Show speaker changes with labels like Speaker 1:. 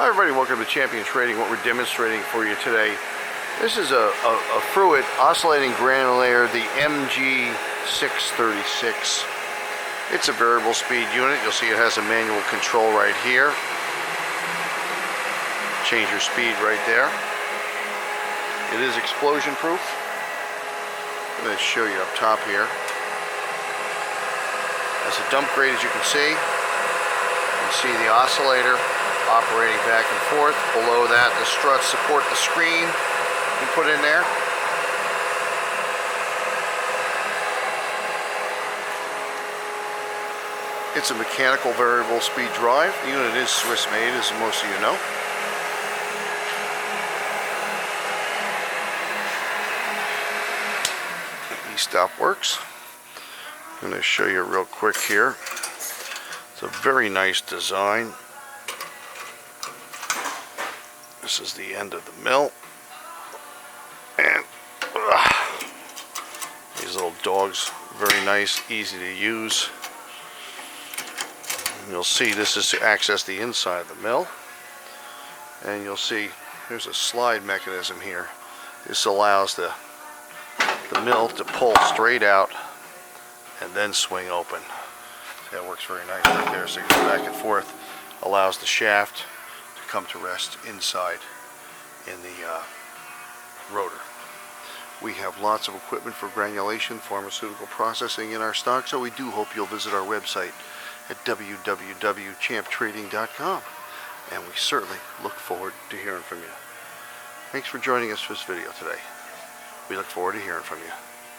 Speaker 1: Hi everybody, welcome to Champion Trading. What we're demonstrating for you today, this is a Frewitt oscillating granulator, the MG636. It's a variable speed unit. You'll see it has a manual control right here. Change your speed right there. It is explosion proof. I'm going to show you up top here. As a dump grate, as you can see the oscillator operating back and forth. Below that, the struts support the screen you put in there. It's a mechanical variable speed drive. The unit is Swiss made, as most of you know. E-stop works. I'm going to show you real quick here. It's a very nice design. This is the end of the mill, and these little dogs, very nice, easy to use. And you'll see this is to access the inside of the mill, and you'll see there's a slide mechanism here. This allows the mill to pull straight out and then swing open. That works very nice right there. So you go back and forth, allows the shaft come to rest inside in the rotor. We have lots of equipment for granulation, pharmaceutical processing in our stock, so we do hope you'll visit our website at www.champtrading.com, and we certainly look forward to hearing from you. Thanks for joining us for this video today. We look forward to hearing from you.